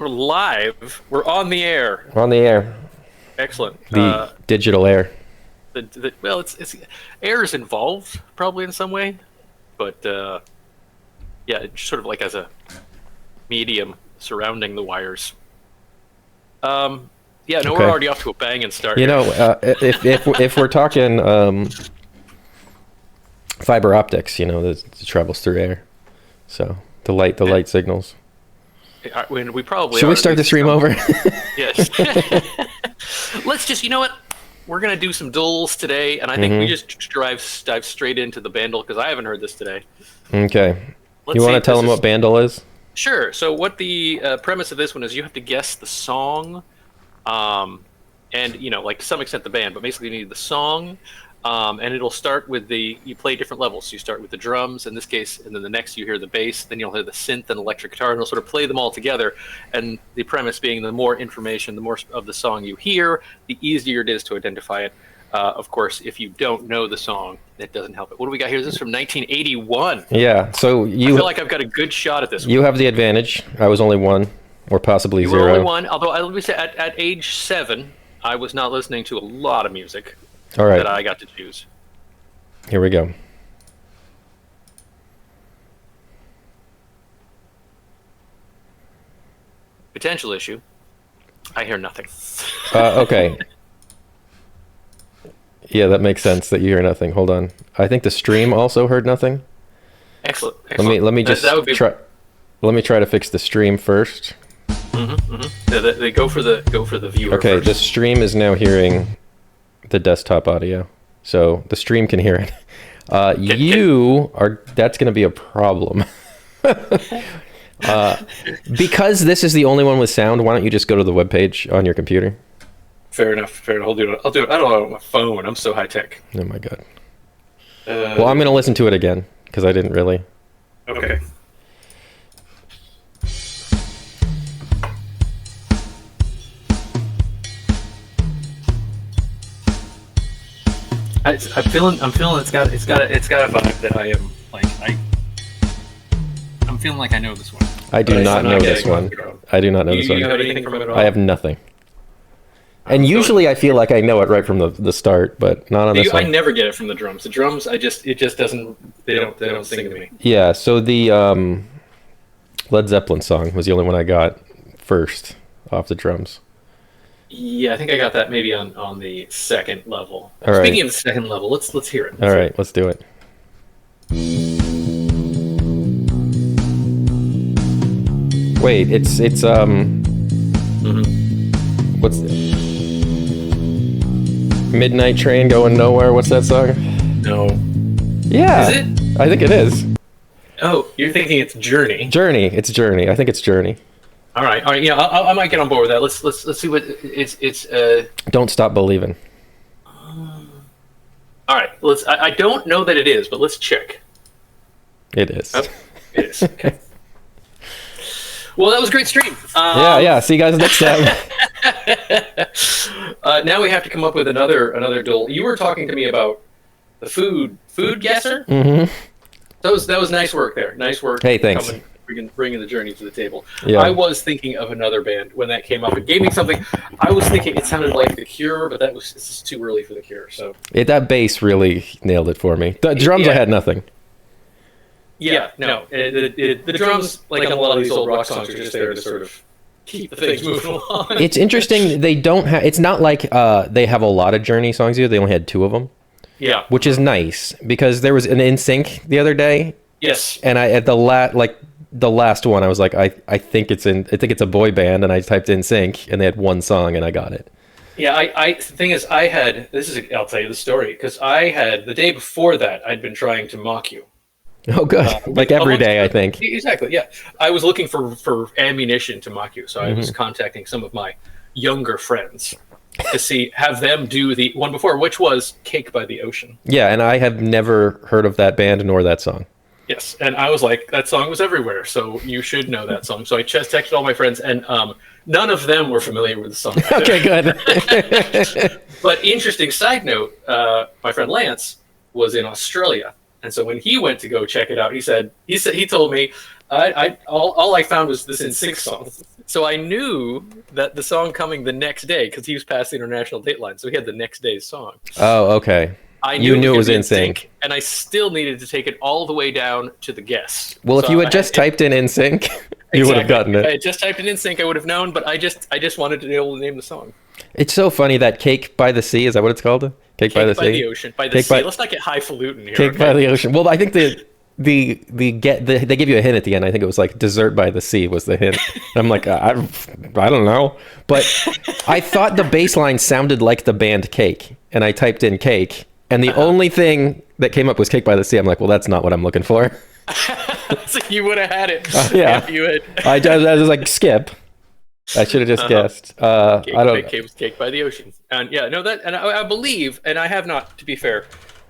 We're live. We're on the air. On the air. Excellent. The digital air. Well, it's air is involved probably in some way, but yeah, it's sort of like as a medium surrounding the wires. Yeah, no, Okay. we're already off to a banging start. You here. know, if we're talking fiber optics, you know, it travels through air, so the light signals. When we probably Should we start the stream over? Yes. Let's just, you know what? We're gonna do some duels today, and I think we just dive straight into the Bandle because I haven't heard this today. Okay. Let's You see want to if tell this them is- what Bandle is? Sure. So what the premise of this one is, you have to guess the song, and you know, like to some extent the band, but basically you need the song, and it'll start with you play different levels. So you start with the drums in this case, and then the next you hear the bass, then you'll hear the synth and electric guitar, and it'll sort of play them all together. And the premise being, the more information, the more of the song you hear, the easier it is to identify it. Of course, if you don't know the song, it doesn't help it. What do we got here? This is from 1981. Yeah. So I feel like I've got a good shot at this one. you have the advantage. I was only one, or possibly You zero. were only one, although let me say, at age 7, I was not listening to a lot of music All right. that I got to choose. Here we go. Potential issue. I hear nothing. Okay. Yeah, that makes sense that you hear nothing. Hold on. I think the stream also heard nothing. Excellent. Let me just that would be, try. Let me try to fix the stream first. They go for the viewer. Okay, first. the stream is now hearing the desktop audio, so the stream can hear it. That's going to be a problem. Because this is the only one with sound, why don't you just go to the webpage on your computer? Fair enough. Fair enough. I'll do it. I don't know on my phone. I'm so high tech. Oh my god. Well, I'm going to listen to it again because I didn't really. Okay. I'm feeling it's got a vibe that I am like I'm feeling like I know this one. I do But not I'm know getting this one. it wrong. I do not know this You one. have anything from it at all? I have nothing. And usually I feel like I know it right from the start, but not on this I one. never get it from the drums. The drums, it just doesn't. They don't sing to me. Yeah, so the Led Zeppelin song was the only one I got first off the drums. Yeah, I think I got that maybe on the second level. All right. Speaking of the second level, let's hear it. All right, let's do it. Wait, it's what's Midnight Train Going Nowhere? What's that song? No. Yeah. Is it? I think it is. Oh, you're thinking it's Journey. Journey. It's Journey. I think it's Journey. All right. Yeah, I might get on board with that. Let's see what it's. Don't Stop Believing. All right. I don't know that it is, but let's check. It is. Oh, it is. Okay. Well, that was a great stream. Yeah. See you guys next time. Now we have to come up with another duel. You were talking to me about the food guesser. Mm-hmm. That was nice work there. Nice work. Hey, thanks. Bringing the Journey to the table. Yeah. I was thinking of another band when that came up. It gave me something. I was thinking it sounded like The Cure, but it's just too early for The Cure. So That bass really nailed it for me. The drums, I had nothing. yeah, no, the drums, like on a lot of these old rock songs, are just there to sort of keep the things moving along. It's interesting. They don't have. It's not like they have a lot of Journey songs here. They only had 2 of them. Yeah. Which is nice because there was an NSYNC the other day, Yes. and I at the last one I was like, I think it's a boy band, and I typed in sync, and they had 1 song, and I got it. Yeah, the thing is, I'll tell you the story, because the day before that, I'd been trying to mock you. Oh, good. Like every day, I think. Exactly, yeah. I was looking for ammunition to mock you, so I was contacting some of my younger friends to have them do the one before, which was Cake by the Ocean. Yeah, and I have never heard of that band nor that song. Yes, and I was like, that song was everywhere, so you should know that song. So I just texted all my friends, and none of them were familiar with the song. Okay, good. But interesting side note, my friend Lance was in Australia, And so when he went to go check it out, he told me, all I found was this NSYNC song. So I knew that the song coming the next day, because he was past the international date line, so he had the next day's song. Oh, okay. I You knew it was NSYNC, and I still needed to take it all the way down to the guess. Well, if So you had just typed in NSYNC, you would have gotten If I it. had just typed in NSYNC, I would have known, but I just wanted to be able to name the song. It's so funny that Cake by the Sea, is that what it's called? Cake by the By the Sea? ocean, by the Cake sea. by- Let's not get highfalutin here. Cake okay? by the Ocean. Well, I think they give you a hint at the end. I think it was like Dessert by the Sea was the hint. And I'm like, I don't know. But I thought the bass line sounded like the band Cake, and I typed in Cake, and the only thing that came up was Cake by the Sea. I'm like, well, that's not what I'm looking for. So you would have had it. Yeah. If you had. I was like, skip. I should have just guessed. I don't. Cake by the ocean. And yeah, no, that, and I believe, and I have not, to be fair,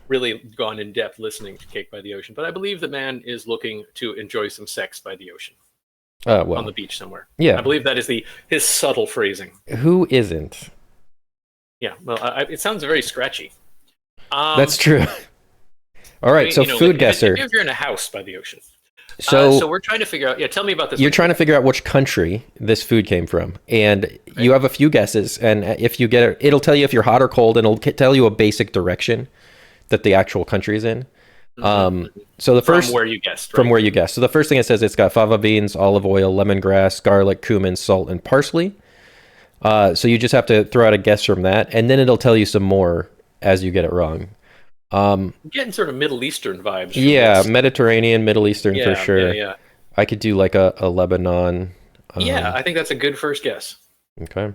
really gone in depth listening to Cake by the Ocean, but I believe the man is looking to enjoy some sex by the ocean Well, on the beach somewhere. yeah. I believe that is his subtle phrasing. Who isn't? Yeah, well, it sounds very scratchy. That's true. All right, so food guesser. If you're in a house by the ocean. So So we're trying to figure out. Yeah, tell me about this. you're trying to figure out which country this food came from, and you have a few guesses. And if you get it, it'll tell you if you're hot or cold, and it'll tell you a basic direction that the actual country is in. So the first from where you guessed. Right? from where you guessed. So the first thing it says, it's got fava beans, olive oil, lemongrass, garlic, cumin, salt, and parsley. So you just have to throw out a guess from that, and then it'll tell you some more as you get it wrong. I'm getting sort of Middle Eastern vibes. Yeah, Mediterranean, Middle Eastern for sure. Yeah. I could do like a Lebanon. Yeah, I think that's a good first guess. Okay.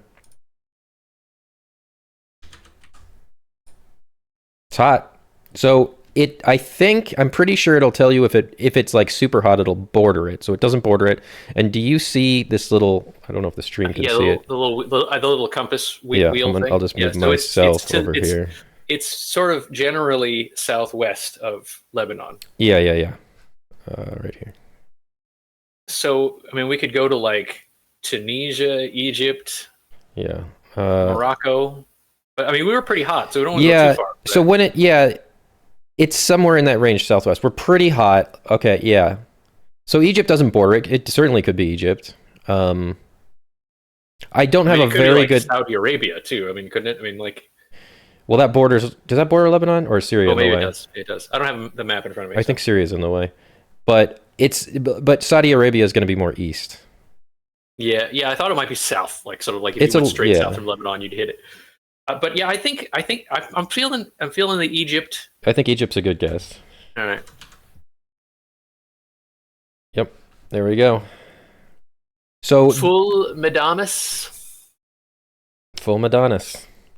It's hot. So I'm pretty sure it'll tell you if it's like super hot, it'll border it. So it doesn't border it. And do you see this little, I don't know if the stream can see it. The little compass wheel thing. I'll just move so myself over here. It's sort of generally southwest of Lebanon. Yeah. Right here. So, I mean, we could go to like Tunisia, Egypt, Yeah. Morocco. But I mean, we were pretty hot, so we don't want to go too far. So it's somewhere in that range, southwest. We're pretty hot. Okay, yeah. So Egypt doesn't border it. It certainly could be Egypt. I don't have a very good Saudi Arabia too. I mean, couldn't it? I mean, like. Well, does that border Lebanon or Syria? Maybe it does. It does. I don't have the map in front of me. I think Syria's in the way, but Saudi Arabia is going to be more east. Yeah. I thought it might be south, like sort of like if you went straight south from Lebanon, you'd hit it. But yeah, I think I'm feeling the Egypt. I think Egypt's a good guess. All right. Yep. There we go. So Full Madamas. Full Madamas.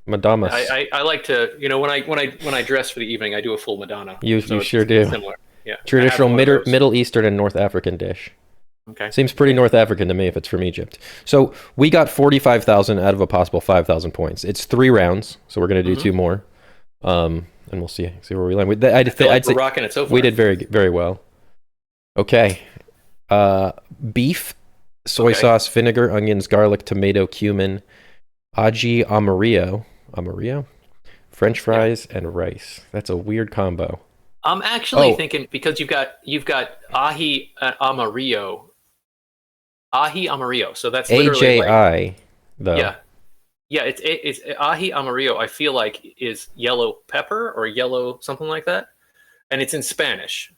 I like to, when I dress for the evening, I do a full Madonna. You sure do. Similar. Yeah. Traditional Middle Eastern and North African dish. Okay. Seems pretty North African to me if it's from Egypt. So we got 45,000 out of a possible 5,000 points. It's 3 rounds, so we're going to do 2 more, and we'll see where we land. I'd say we're rocking it so far. We did very very well. Okay, beef, soy sauce, vinegar, onions, garlic, tomato, cumin, aji amarillo, French fries, and rice. That's a weird combo. I'm actually thinking because you've got ahi amarillo. Ahi amarillo. So that's literally AJI, though. Yeah. It's ahi amarillo. I feel like is yellow pepper or yellow something like that, and it's in Spanish.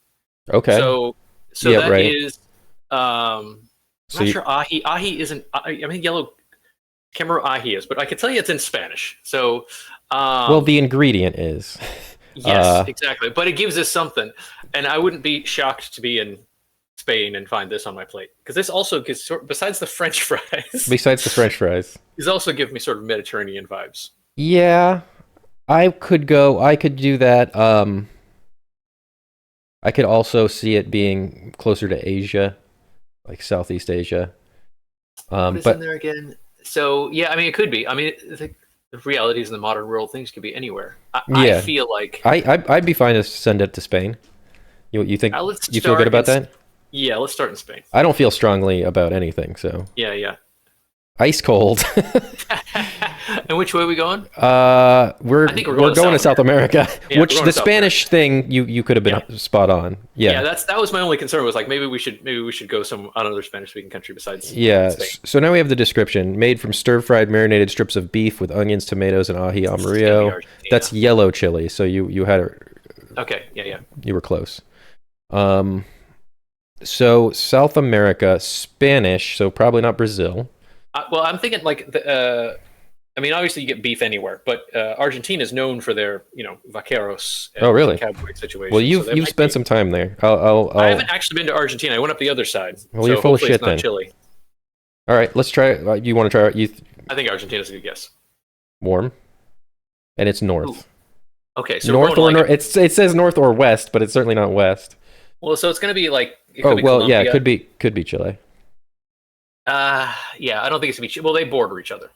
Okay. So Yeah, that right. is. I'm not sure ahi. Ahi isn't. I mean yellow. Can't remember what ahi is, but I can tell you it's in Spanish. So. Well, the ingredient is. Yes, exactly. But it gives us something, and I wouldn't be shocked to be in Spain and find this on my plate because this also gives, besides the French fries. Besides the French fries, these also give me sort of Mediterranean vibes. Yeah, I could do that. I could also see it being closer to Asia, like Southeast Asia. What is in there again? So yeah, I mean it could be. I mean the realities in the modern world, things could be anywhere. I feel like I'd be fine to send it to Spain. You think you feel good about that? Yeah, let's start in Spain. I don't feel strongly about anything, so Yeah. ice cold. And which way are we going? We're I think we're going going to South America, Yeah, which we're going the to South Spanish thing you could have been spot on. Yeah, Yeah. that was my only concern. Was like maybe we should go some another Spanish speaking country besides Yeah. Spain. So now we have the description: made from stir-fried marinated strips of beef with onions, tomatoes, and ají It's gonna be amarillo. Argentina. That's yellow chili. So you had it. Okay. Yeah. You were close. So South America, Spanish. So probably not Brazil. Well, I'm thinking like I mean, obviously you get beef anywhere, but Argentina is known for their, vaqueros. Oh, really? Cowboy situation. Well, so you've spent some time there. I haven't actually been to Argentina. I went up the other side. Well, you're full of shit it's not then. chilly. All right, let's try. You want to try? I think Argentina's a good guess. Warm, and it's north. Ooh. Okay, so North or north? It says north or west, but it's certainly not west. Well, so it's going to be like. Oh well, yeah, it could be Chile. Yeah, I don't think it's gonna be. Well, they border each other.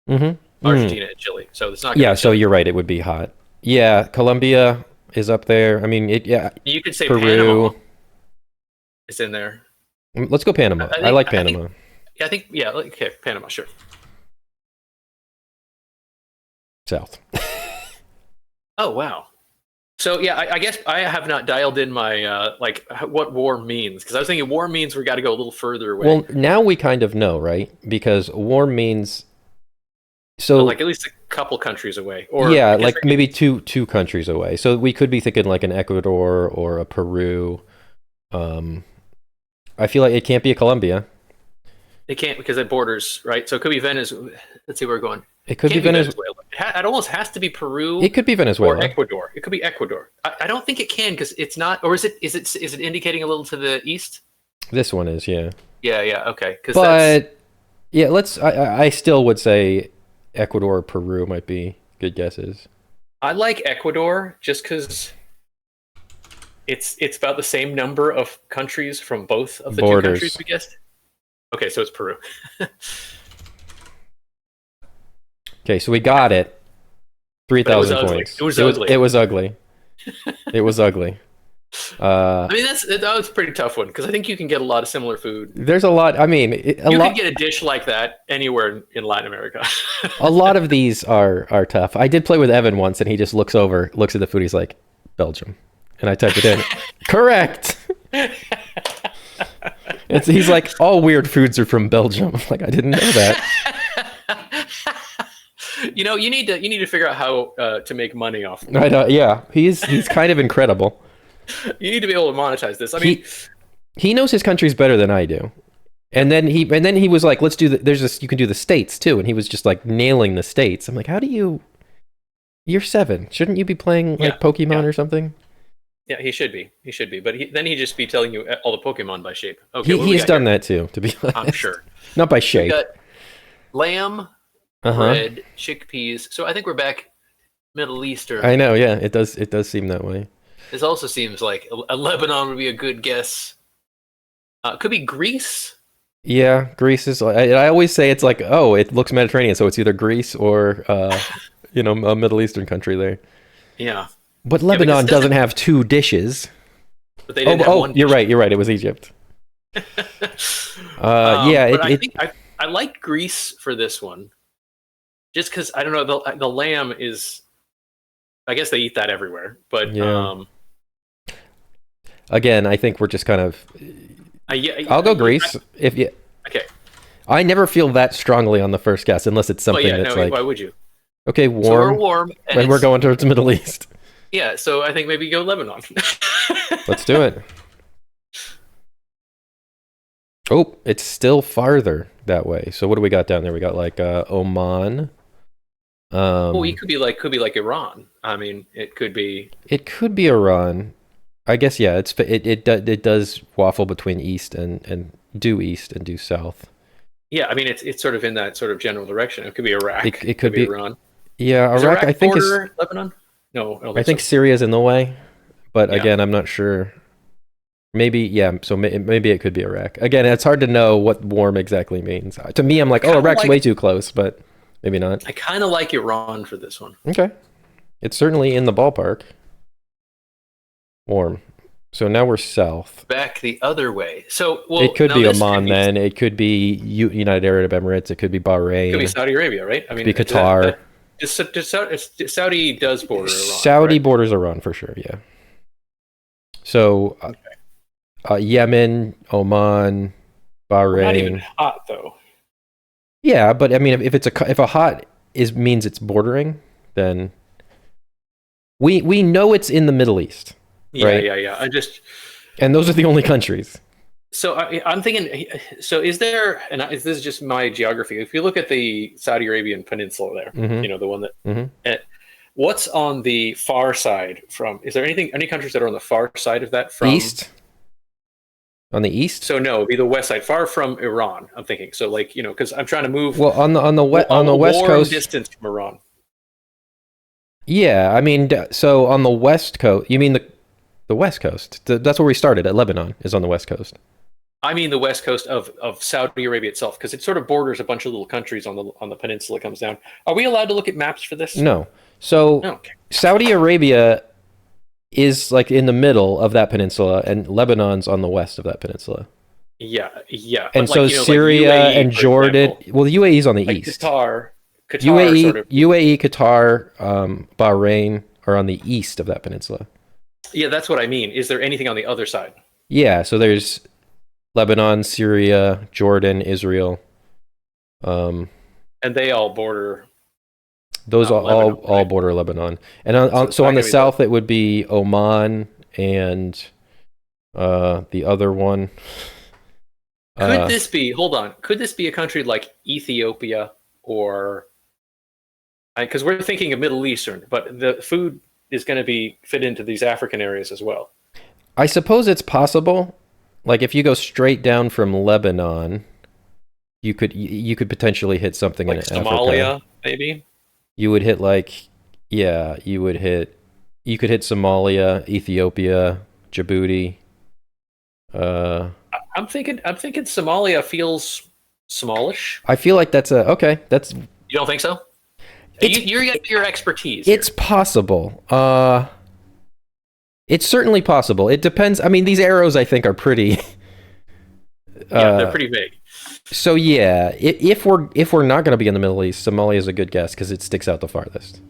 Mm-hmm. Argentina and Chile, so it's not. Yeah, so you're right. It would be hot. Yeah, Colombia is up there. I mean, yeah. You could say Peru. Panama is in there. Let's go Panama. I like Panama. Okay, Panama, sure. South. Oh wow. So yeah, I guess I have not dialed in my what war means, because I was thinking war means we got to go a little further away. Well, now we kind of know, right? Because war means But like at least a couple countries away, or yeah, like maybe two countries away. So we could be thinking like an Ecuador or a Peru. I feel like it can't be a Colombia. It can't, because it borders, right? So it could be Venezuela. Let's see where we're going. It could be Venezuela. It almost has to be Peru. It could be Venezuela or Ecuador. It could be Ecuador. I don't think it can, because it's not. Or is it indicating a little to the east? This one is, yeah. Yeah. Okay. But yeah, I still would say Ecuador or Peru might be good guesses. I like Ecuador just because it's about the same number of countries from both of the two countries we guessed. Okay, so it's Peru. Okay, so we got it. 3,000 points. It was ugly. It was ugly. It was ugly. I mean, that was a pretty tough one, because I think you can get a lot of similar food. There's a lot. I mean, you could get a dish like that anywhere in Latin America. A lot of these are tough. I did play with Evan once, and he just looks at the food. He's like, Belgium, and I typed it in. Correct. He's like, all weird foods are from Belgium. I'm like, I didn't know that. You need to figure out how to make money off. Yeah, he's kind of incredible. You need to be able to monetize this. I mean, he knows his countries better than I do. And then he was like, let's do you can do the states too. And he was just like nailing the states. I'm like, you're 7. Shouldn't you be playing like Pokemon or something? Yeah, he should be. But then he'd just be telling you all the Pokemon by shape. Okay, he's done that too, to be honest. I'm sure. Not by shape. We got lamb, bread, chickpeas. So I think we're back Middle Eastern. I know, yeah. It does seem that way. This also seems like a Lebanon would be a good guess. Could be Greece. Yeah, Greece is. I always say it's like, oh, it looks Mediterranean, so it's either Greece or a Middle Eastern country there. Yeah, but Lebanon doesn't have 2 dishes. But they didn't have one dish. You're right. It was Egypt. I think I like Greece for this one, just because I don't know, the lamb is. I guess they eat that everywhere, but yeah. Again, I think we're just kind of. I'll go Greece if you. Okay. I never feel that strongly on the first guess unless it's something that's like. Why would you? Okay, warm. So we're warm, and we're going towards the Middle East. Yeah, so I think maybe go Lebanon. Let's do it. Oh, it's still farther that way. So what do we got down there? We got like Oman. It could be like Iran. I mean, it could be. It could be Iran. I guess yeah. It does waffle between east and due east and due south. Yeah, I mean it's sort of in that sort of general direction. It could be Iraq. It could be Iran. Yeah, Iraq I think is Lebanon. No, I think Syria's in the way, but again, I'm not sure. Maybe yeah. So maybe it could be Iraq. Again, it's hard to know what warm exactly means. To me, I'm like, Iraq's way too close, but maybe not. I kind of like Iran for this one. Okay, it's certainly in the ballpark. Warm. So now we're south. back the other way. So, It well, could now be this Oman then. It could be United Arab Emirates. It could be could be Bahrain. Saudi Arabia, right? I Could mean, be Qatar. Saudi does border Iran, Saudi correct? borders Iran for sure. Yeah. So Okay. Yemen, Oman, We're not even Bahrain. hot though. Yeah, but I mean, if a hot is means it's bordering, then we know it's in the Middle East, Yeah, right? yeah, yeah. I just And those are the only countries. so I'm thinking. So is there? And this is just my geography. If you look at the Saudi Arabian Peninsula, there, Hmm. the one that. Hmm. What's on the far side from? Is there any countries that are on the far side of that from? East, on the east. So no, it'd be the west side, far from Iran. I'm thinking. So like because I'm trying to move Well, on the a west warm coast. distance from Iran. Yeah, I mean, so on the west coast. You mean the west coast? That's where we started at Lebanon. Is on the west coast. I mean the west coast of Saudi Arabia itself, because it sort of borders a bunch of little countries on the peninsula. Comes down. Are we allowed to look at maps for this? No. So No. Okay. Saudi Arabia is like in the middle of that peninsula, and Lebanon's on the west of that peninsula. Yeah, yeah. And But so like, Syria like UAE, and for Jordan. example, Well, the UAE is on the like east. Qatar sort of. UAE, Qatar, Bahrain are on the east of that peninsula. Yeah, that's what I mean. Is there anything on the other side? Yeah, so there's Lebanon, Syria, Jordan, Israel. Um, And they all border those Lebanon, all right? border Lebanon. And So it's so not on the gonna be the south, it would be Oman and the other one. Could this be, hold on, could this be a country like Ethiopia or, because we're thinking of Middle Eastern, but the food is going to be fit into these African areas as well. I suppose it's possible. Like if you go straight down from Lebanon, you could potentially hit something in Like Africa. Somalia, maybe? You would hit like, yeah, you could hit Somalia, Ethiopia, Djibouti. Uh, I'm thinking Somalia feels smallish. I feel like that's okay. You don't think so? It's You're your expertise it's here. possible. It's certainly possible. It depends. I mean, these arrows I think are pretty. Yeah, they're pretty big. So yeah, if we're not going to be in the Middle East, Somalia is a good guess because it sticks out the farthest.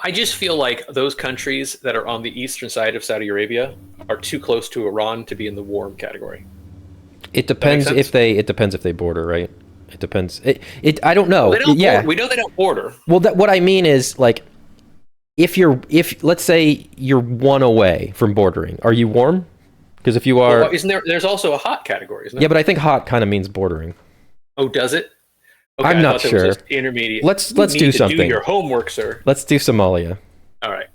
I just feel like those countries that are on the eastern side of Saudi Arabia are too close to Iran to be in the warm category. It That makes depends sense? it depends if they border, right? It depends. I don't Well, know. they don't. Yeah. We know they don't border. Well, what I mean is like if let's say you're one away from bordering, are you warm? Because if you Well, are, isn't there? There's also a hot category, isn't yeah, there? but I think hot kind of means bordering. Oh, does it? Okay, I'm I not thought there sure. was just intermediate. Let's You do need to something. Do your homework, sir. Let's do Somalia. All right.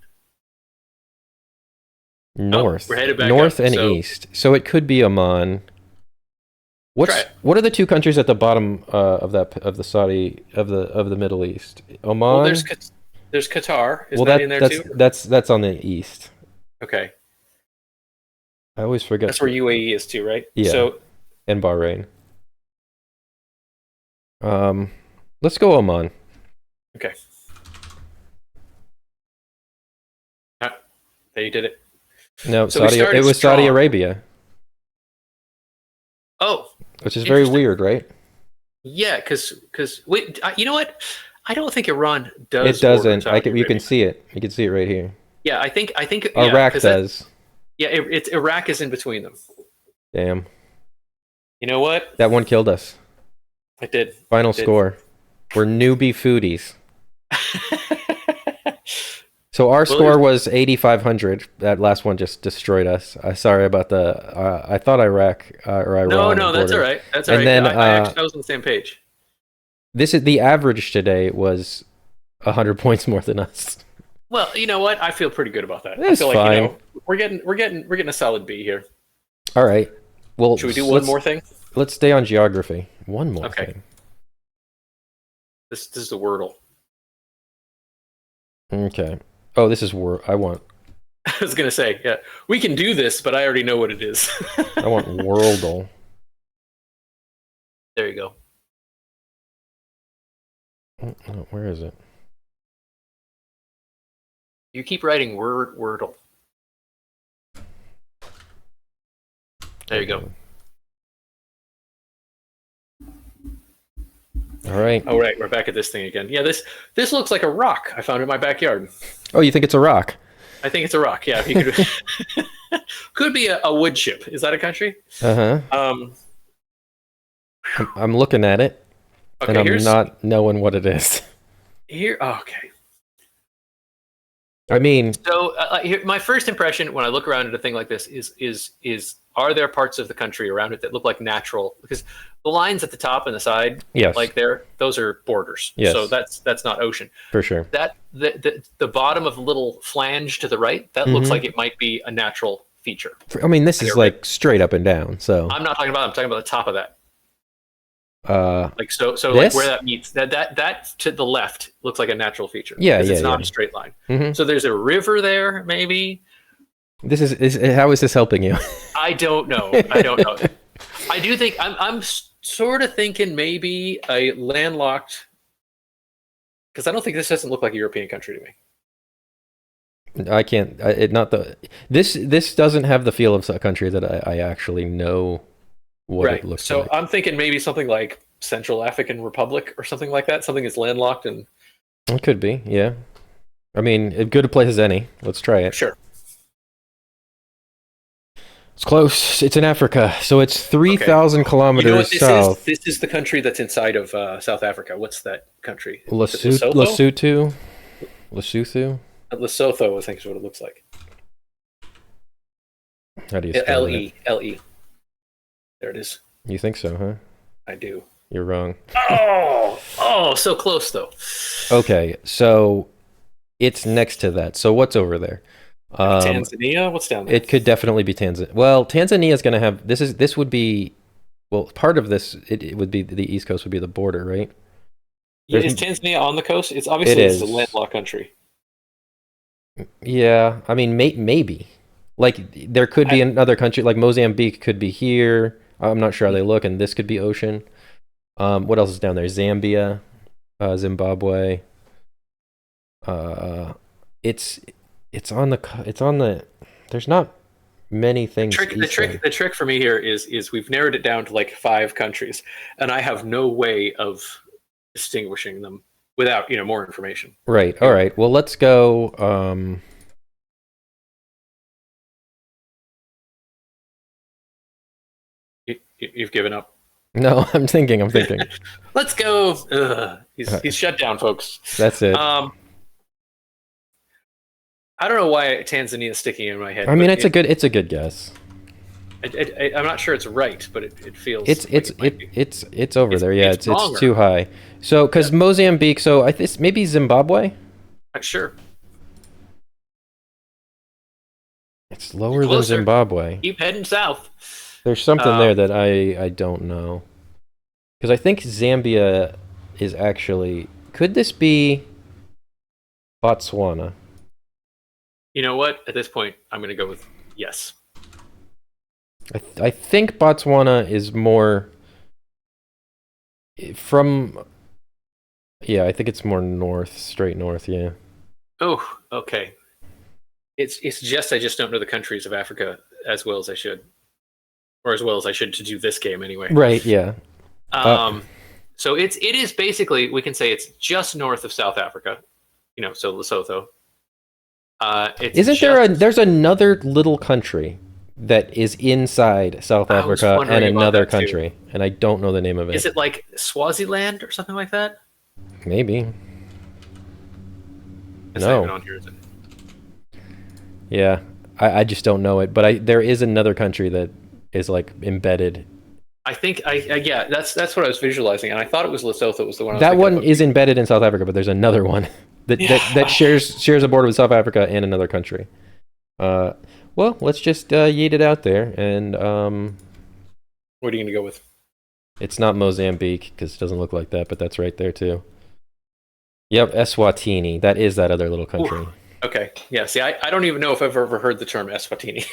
North, we're headed back north up, and so- east. So it could be Oman. Try it. What are the two countries at the bottom of the Saudi of the Middle East? Oman. Well, there's Qatar. Is that in there too? That's on the east. Okay, I always forget. that's where UAE is too, right? Yeah. So And Bahrain. Let's go Oman. okay. There you did it. No, So we Saudi. started It was Saudi strong. Arabia, Oh, which is very Interesting. weird, right? yeah, because wait, you know what? I don't think Iran does. It doesn't. border Saudi You can Arabia. see it. You can see it right here. Yeah, I think. Iraq 'cause does. it's Iraq is in between them. Damn, You know what? that one killed us. I did. Final Did. score. We're newbie foodies. So our score was 8,500. That last one just destroyed us. Sorry about the. I thought Iraq or Iran. No, that's all bordered. right. That's all And right. then, I was on the same page. This is the average today was 100 points more than us. Well, you know what? I feel pretty good about that. I It's feel like fine. we're getting a solid B here. All right. Well, Should we do one more thing? Let's stay on geography. One more Okay. thing. This is the Wordle. Okay. Oh, this is I want I was gonna say, yeah, we can do this, but I already know what it is. I want Worldle. There you go. Oh, where is it? You keep writing Wordle. There you go. All right. Oh, right, we're back at this thing again. Yeah, this looks like a rock I found in my backyard. Oh, you think it's a rock? I think it's a rock. Yeah, if you could, could be a wood chip. Is that a country? I'm looking at it, Okay, and I'm here's not knowing what it is. here. Oh, okay. I mean, So here, my first impression when I look around at a thing like this is are there parts of the country around it that look like natural? Because the lines at the top and the side, yes, like those are borders. Yes. So that's not ocean. for sure. That the bottom of the little flange to the right, that looks like it might be a natural feature. I mean, this is like straight up and down. So I'm not talking about. I'm talking about the top of that. Like so this? like where that meets that to the left looks like a natural feature. Yeah, because yeah, it's not yeah. a straight line. Mhm. So there's a river there, maybe. This is how is this helping you? I don't know. I don't know. I do think I'm sort of thinking maybe a landlocked, because I don't think this doesn't look like a European country to me. I can't. This doesn't have the feel of a country that I actually know what Right. it looks So like. I'm thinking maybe something like Central African Republic or something like that. Something that's landlocked and It could be, yeah. I mean, as good a place as any. Let's try it. sure. It's close. It's in Africa, so it's 3,000 You kilometers know what this south. is? This is the country that's inside of South Africa. What's that country? Is it Lesotho. Lesotho. Lesotho, I think is what it looks like. How do you spell it? L-E. There it is. You think so, huh? I do. You're wrong. Oh, so close though. Okay, so it's next to that. So what's over there? Tanzania? What's down there? It could definitely be Tanzania. Well, Tanzania is going to have this would be, well, part of this it would be the East Coast would be the border, right? Is Tanzania on the coast? It's obviously it's a landlocked country. Yeah, I mean maybe. Like there could be another country like Mozambique could be here. I'm not sure how they look, and this could be ocean. What else is down there? Zambia, Zimbabwe. It's on the. There's not many things. The trick for me here is we've narrowed it down to like 5 countries, and I have no way of distinguishing them without more information. Right. All right. Well, let's go. You've given up. No, I'm thinking. Let's go. He's shut down, folks. That's it. I don't know why Tanzania is sticking in my head. I mean, it's a good guess. I'm not sure it's right, but it feels. It's over there. Yeah, it's too high. So because Mozambique, so I think maybe Zimbabwe. Sure. It's lower than Zimbabwe. Keep heading south. There's something there that I don't know. Because I think Zambia is actually. Could this be Botswana? You know what? At this point, I'm going to go with yes. I think Botswana is more from. Yeah, I think it's more north, straight north. Yeah. Oh, okay. It's just I just don't know the countries of Africa as well as I should, or as well as I should to do this game anyway. Right. Yeah. So it is basically, we can say it's just north of South Africa. So Lesotho. There's another little country that is inside South Africa and another country, and I don't know the name of it. Is it like Swaziland or something like that? Maybe. It's not even on here, is it? Yeah, I just don't know it, but there is another country that is like embedded. I think yeah, that's what I was visualizing, and I thought it was Lesotho was the one. That one is embedded in South Africa, but there's another one that shares a border with South Africa and another country. Well, let's just yeet it out there, and what are you gonna go with? It's not Mozambique because it doesn't look like that, but that's right there too. Yep, Eswatini. That is that other little country. Ooh. Okay. Yeah. See, I don't even know if I've ever heard the term Eswatini.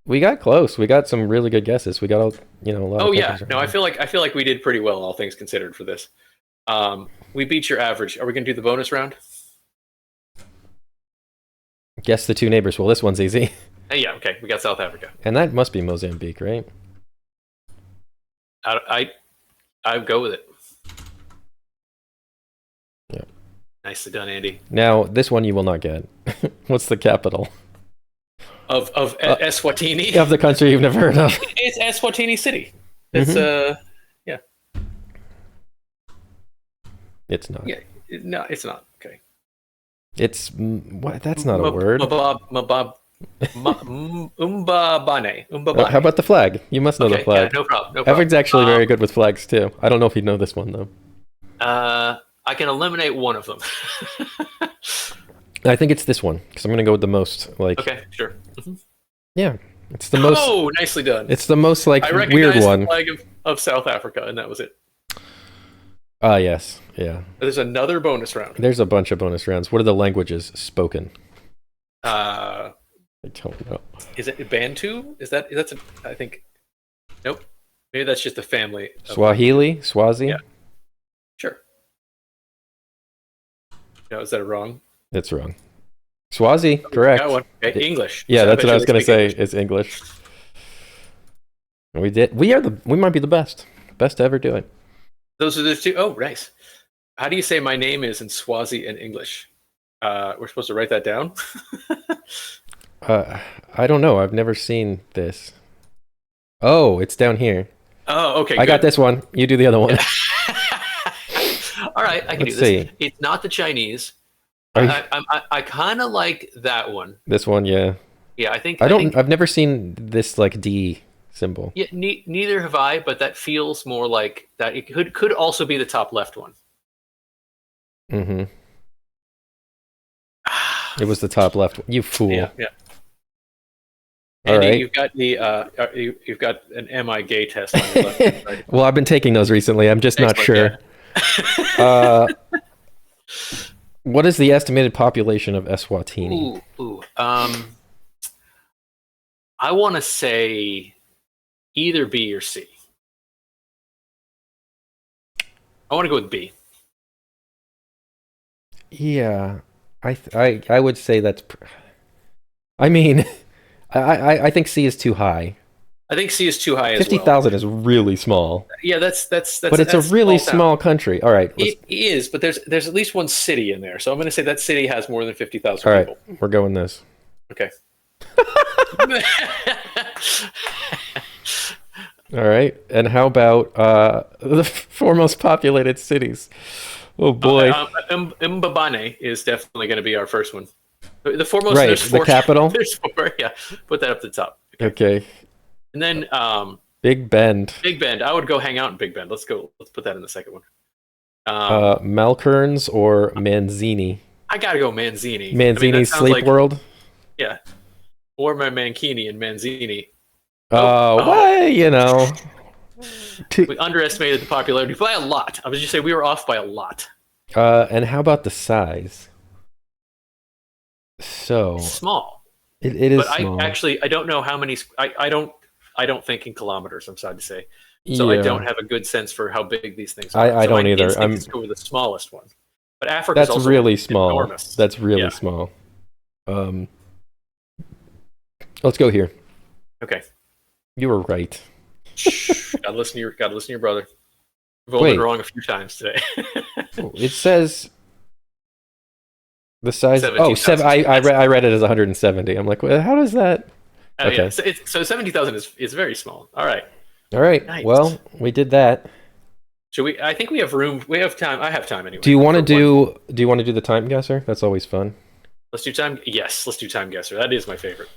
We got close. We got some really good guesses. We got a lot. Oh yeah. No, I feel like we did pretty well, all things considered, for this. We beat your average. Are we gonna do the bonus round? Guess the 2 neighbors. Well, this one's easy. Yeah, okay, we got South Africa. And that must be Mozambique, right? I go with it. Yeah. Nicely done, Andy. Now, this one you will not get. What's the capital? Of Eswatini. Of the country you've never heard of. It's Eswatini City. It's yeah. It's not. Yeah. No, it's not. Okay. It's what? That's not a word. Umbabane. How about the flag? You must know the Okay, flag. yeah, no problem. No problem. Evan's actually very good with flags too. I don't know if he'd know this one though. I can eliminate one of them. I think it's this one because I'm gonna go with the most like. Okay, sure. Mm-hmm. Yeah, it's the most. Oh, nicely done. It's the most like I weird recognized one. the flag of South Africa, and that was it. Ah, yes, yeah. There's another bonus round. There's a bunch of bonus rounds. What are the languages spoken? I don't know. Is it Bantu? That's I think. Nope. Maybe that's just a family. Swahili, Swazi. Yeah. Sure. No, is that wrong? That's wrong. Swazi, correct. Got one. Okay, English. Yeah, So that's what I was gonna say. English. It's English. We did. We might be the best to ever do it. Those are the two. Oh, nice. How do you say my name is in Swazi and English? We're supposed to write that down. I don't know. I've never seen this. Oh, it's down here. Oh, okay. I got this one. You do the other one. All right, I can Let's do this. see. It's not the Chinese. Are you- I kind of like that one. This one, yeah. Yeah, I think. I've never seen this like D symbol. Yeah, neither have I, but that feels more like that. It could also be the top left one. Mm-hmm. It was the top left. You fool. Yeah. All Andy, right. you've got you've got an "Am I gay?" test on your left and right. Well, I've been taking those recently. I'm just not sure. Yeah. What is the estimated population of Eswatini? I want to say either B or C. I want to go with B. Yeah, I would say that's. I mean, I think C is too high. I think C is too high as well. 50,000 is really small. Yeah, that's. But it's a really small country. All right. It is, but there's at least one city in there, so I'm going to say that city has more than 50,000 all right, people. we're going this. Okay. All right, and how about the four most populated cities? Oh boy. Mbabane is definitely going to be our first one. The foremost. Right, There's four, the capital. There's four. Yeah, put that up to the top. Okay. And then Big Bend. Big Bend. I would go hang out in Big Bend. Let's go. Let's put that in the second one. Malkerns or Manzini? I gotta go Manzini. Manzini's Sleep World. Yeah. Or my Mankini and Manzini. Well, you know. We underestimated the popularity by a lot. I was just saying we were off by a lot. And how about the size? So It's small. It is but small. I don't know how many. I don't think in kilometers. I'm sad to say. So I don't have a good sense for how big these things are. I don't either. I'm go with the smallest one. But Africa. That's also really small. Enormous. That's really small. Let's go here. Okay. You were right. Gotta listen to your brother. We've only been wrong a few times today. It says the size. 17,000. I read it as 170. I'm like, well, how does that? Okay. Yeah. So 70,000 is very small. All right. All right. Nice. Well, we did that. Should we? I think we have room. We have time. I have time anyway. Do you want to do the time guesser? That's always fun. Let's do time. Yes, let's do time guesser. That is my favorite.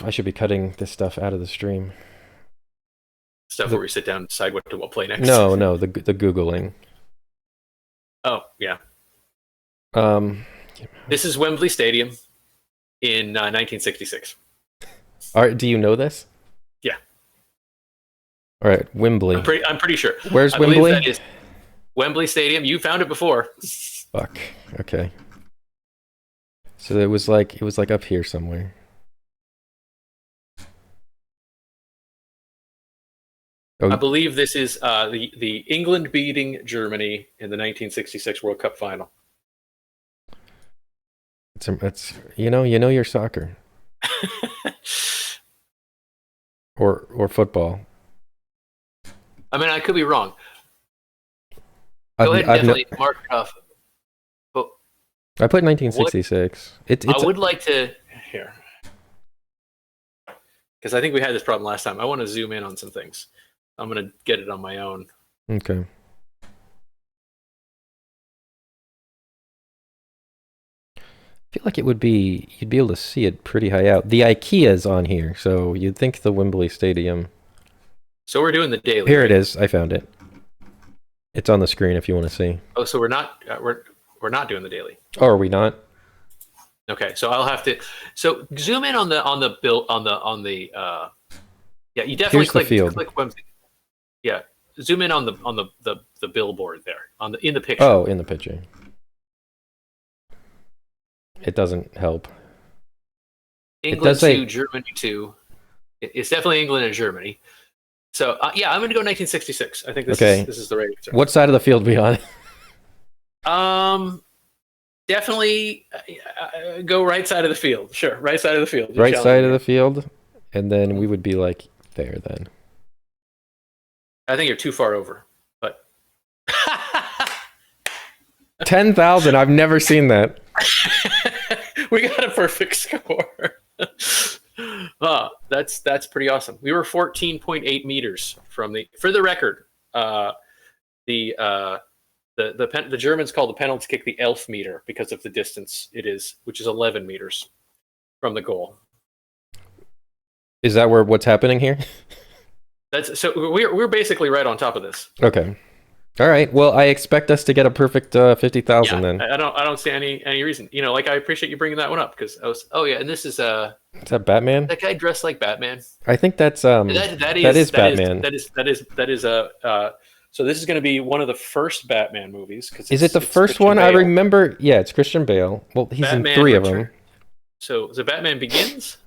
I should be cutting this stuff out of the stream. Stuff where we sit down and decide what to play next. No, the Googling. Oh yeah. This is Wembley Stadium in 1966. All right, do you know this? Yeah. All right, Wembley. I'm pretty sure. Where's Wembley? That is Wembley Stadium. You found it before. Fuck. Okay. So it was like up here somewhere. Oh. I believe this is the England beating Germany in the 1966 World Cup final. It's you know your soccer or football. I mean, I could be wrong. Go I've ahead and I've no, definitely mark it off. But I put what 1966. I It's would like to here, because I think we had this problem last time. I want to zoom in on some things. I'm gonna get it on my own. okay. I feel like it would be you'd be able to see it pretty high out. The IKEA's on here, so you'd think the Wembley Stadium. So we're doing the daily, Here it right? is. I found it. It's on the screen if you want to see. Oh, so we're not doing the daily. Oh, are we not? Okay, so I'll have to. So zoom in on the bill on the. Yeah, you definitely Here's the field. click Wembley. Yeah, zoom in on the billboard there in the picture. Oh, in the picture. It doesn't help. It England does say 2, Germany 2. It's definitely England and Germany. So yeah, I'm going to go 1966. I think okay. this is the right answer. What side of the field we on? Definitely go right side of the field. Sure, right side of the field. You're Right side of challenging the me. field, and then we would be like there then. I think you're too far over, but 10,000. I've never seen that. we got a perfect score. That's pretty awesome. We were 14.8 meters from the. For the record, the the Germans call the penalty kick the elf meter because of the distance it is, which is 11 meters from the goal. Is that what's happening here? That's so we're basically right on top of this. Okay. All right. Well, I expect us to get a perfect 50,000 Yeah, then. I don't see any reason. You know, like I appreciate you bringing that one up because I was. Oh yeah, and this is Is that Batman? that guy dressed like Batman. I think that's That is Batman. So this is going to be one of the first Batman movies because Is it the it's first Christian one? I Bale. remember. Yeah, it's Christian Bale. Well, he's in Batman 3 of Return. them. So the Batman Begins.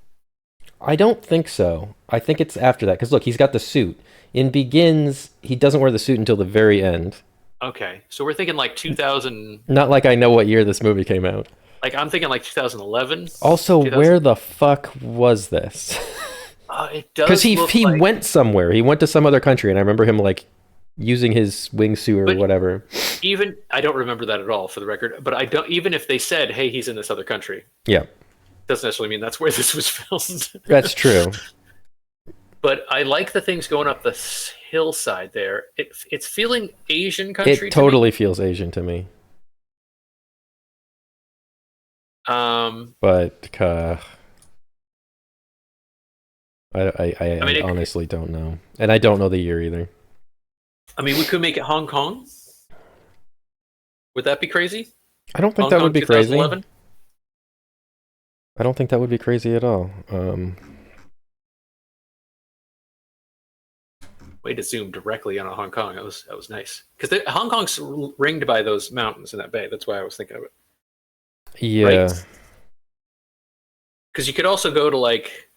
I don't think so. I think it's after that because look, he's got the suit. In Begins, he doesn't wear the suit until the very end. Okay, so we're thinking like 2000. Not like I know what year this movie came out. Like I'm thinking like 2011. Also, 2000. where the fuck was this? It Because does look he like. went somewhere. He went to some other country, and I remember him like using his wingsuit or But whatever. even I don't remember that at all for the record. But I don't even if they said, "Hey, he's in this other country," Yeah, doesn't necessarily mean that's where this was filmed. that's true. But I like the things going up the hillside there. It's feeling Asian country. It totally feels Asian to me. To me. But I I mean, honestly don't know, and I don't know the year either. I mean, we could make it Hong Kong. Would that be crazy? I don't think Hong that Kong would be crazy. 2011. I don't think that would be crazy at all. Way to zoom directly on a Hong Kong. That was nice because Hong Kong's ringed by those mountains in that bay. That's why I was thinking of it. Yeah. Right? Because you could also go to like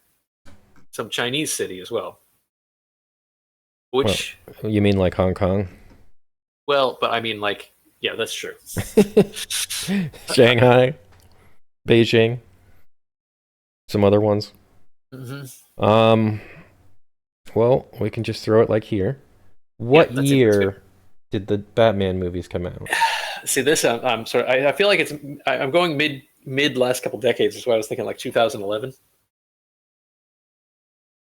some Chinese city as well. Which, You mean like Hong Kong? well, but I mean, like, yeah, that's true. Shanghai, Beijing, some other ones. Mm-hmm. Well, we can just throw it like here. What Yeah, that's year did the Batman movies come out? See, this I'm sorry. I feel like I'm going mid last couple decades. Is why I was thinking like 2011.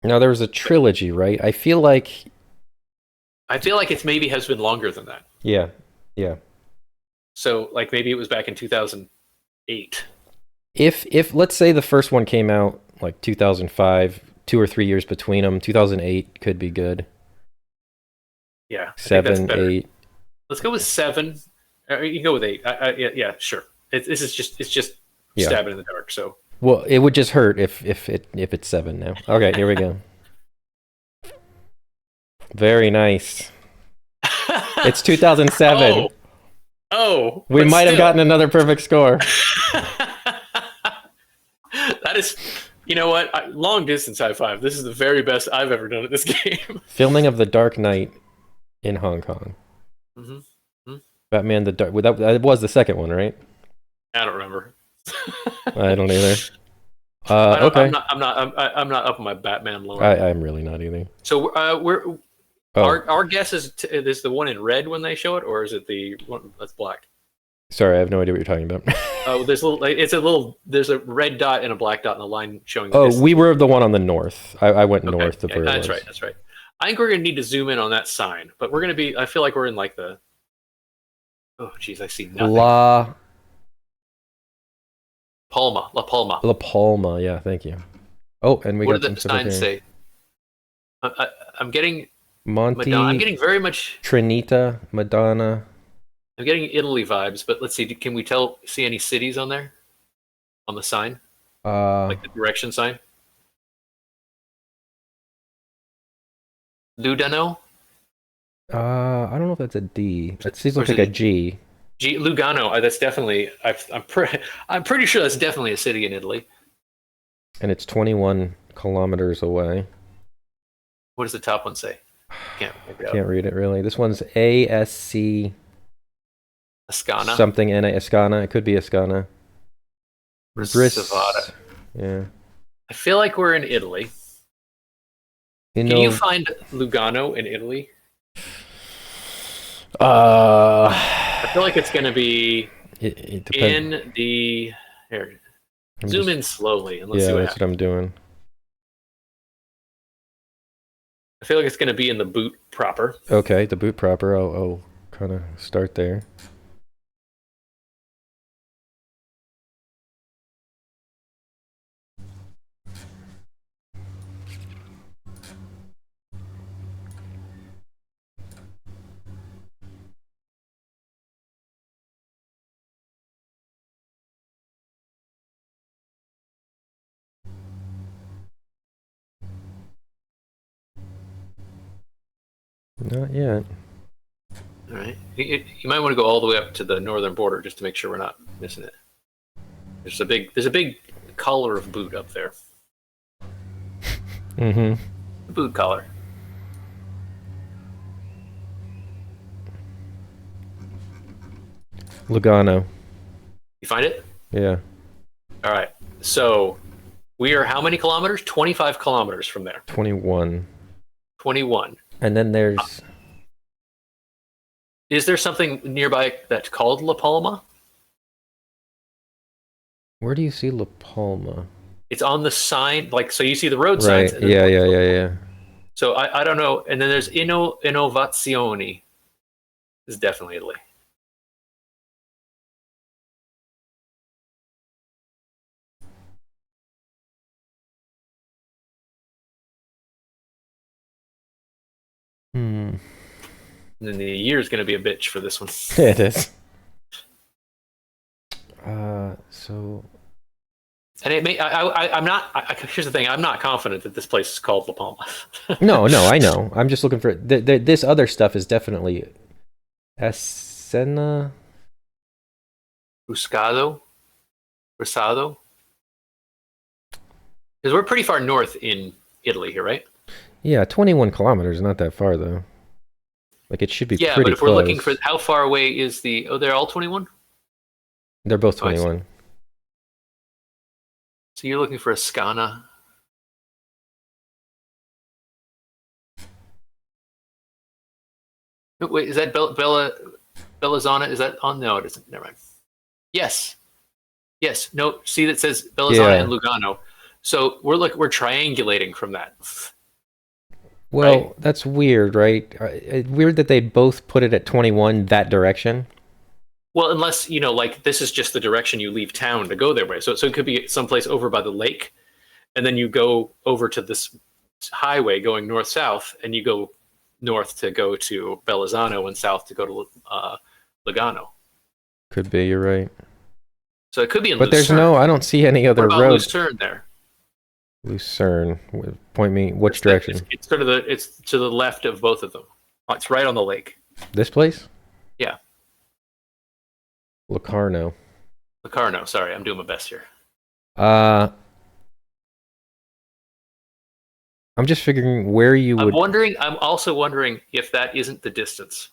Now there was a trilogy, right? I feel like It's maybe has been longer than that. yeah. So like maybe it was back in 2008. If let's say the first one came out like 2005, 2 or 3 years between them, 2008 could be good. Yeah, I think that's 7, better. 8. Let's go with 7. You can go with 8. Yeah, sure. This is just Yeah. stabbing in the dark. So Well, it would just hurt if it's 7 now. Okay, here we go. Very nice. It's 2007. Oh, We but might have still. gotten another perfect score. That is, you know what? Long distance high five. This is the very best I've ever done at this game. Filming of The Dark Knight in Hong Kong. Mm-hmm. Batman the Dark. That was the second one, right? I don't remember. I don't either. I'm Okay. not. I'm not up on my Batman lore. I'm really not either. So we're Oh, our guess is the one in red when they show it, or is it the one that's black? sorry, I have no idea what you're talking about. Oh, there's a red dot and a black dot in the line showing the Oh, distance. we were the one on the north. I went Okay, north of yeah, where it that's was. right. That's right. I think we're gonna need to zoom in on that sign, but we're gonna be. I feel like we're in like the. Oh, geez, I see nothing. La Palma. La Palma. Yeah, thank you. Oh, and we What got do some the stuff up signs here. say? I'm getting Monte, Madonna. I'm getting very much. Trinita, Madonna. I'm getting Italy vibes, but let's see. Can we see any cities on there on the sign, Uh, like the direction sign? Ludano. I don't know if that's a D. That seems Or like is a it G. Lugano? That's definitely. I'm pretty sure that's definitely a city in Italy. And it's 21 kilometers away. What does the top one say? Can't make it out. Can't read it really. This one's ASC Ascana. something NA Ascana. It could be Ascana. Savada. Yeah. I feel like we're in Italy. You Can know, you find Lugano in Italy? uh, I feel like it's going to be it depends. in the. Here, I'm zoom just- in slowly and let's see Yeah, what that's happens. what I'm doing. I feel like it's going to be in the boot proper. Okay, the boot proper. I'll kind of start there. Not yet. All right. You might want to go all the way up to the northern border just to make sure we're not missing it. There's a big collar of boot up there. Mm-hmm. The boot collar. Lugano. You find it? Yeah. All right. So we are how many kilometers? 25 kilometers from there. 21. 21. And then there's Is there something nearby that's called La Palma? where do you see La Palma? It's on the sign, like so. You see the road Right. signs. And then Yeah. So I don't know. And then there's Innovazioni. This is definitely Italy. Hmm. And then the year is going to be a bitch for this one. It is. So And it may. I'm not. Here's the thing. I'm not confident that this place is called La Palma. no, I know. I'm just looking for this other stuff is definitely Escena. Ruscado. Because we're pretty far north in Italy here, right? Yeah, 21 kilometers, not that far though. Like it should be Yeah, pretty but if we're close. looking for how far away is the? Oh, they're all 21. They're both Oh, I see. 21. So you're looking for a Scana. Oh, wait, is that Bellazzana? Is that on? No, it isn't. Never mind. Yes. No. See that says Bellazzana Yeah. and Lugano. So we're triangulating from that. Well, Right. that's weird, right? Weird that they both put it at 21 that direction. Well, unless like this is just the direction you leave town to go their way. So it could be someplace over by the lake, and then you go over to this highway going north south, and you go north to go to Bellazzano and south to go to Lugano. Could be, you're right. So it could be in But Lucerne. I don't see any What other about road. Lucerne there? Lucerne. Point me, which direction? It's sort of it's to the left of both of them. It's right on the lake. This place? Yeah. Locarno. Locarno. Sorry, I'm doing my best here. I'm just figuring where you would. I'm also wondering if that isn't the distance.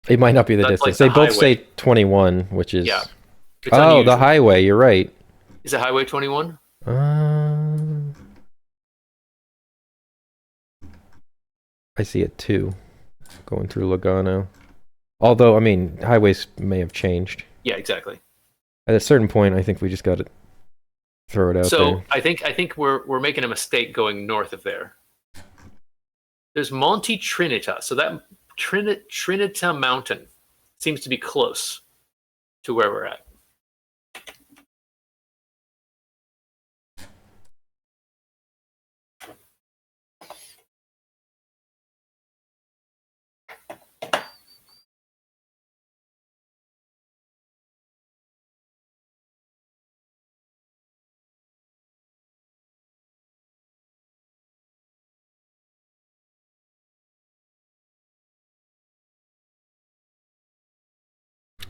It might not be the That's distance. like They the both say 21, which is. Yeah. It's Oh, the unusual. highway. You're right. Is it Highway 21? Um, I see it too, going through Logano. Although, I mean, highways may have changed. Yeah, exactly. At a certain point, I think we just got to throw it out So there. I think we're making a mistake going north of there. There's Monte Trinita. So that Trinita Mountain seems to be close to where we're at.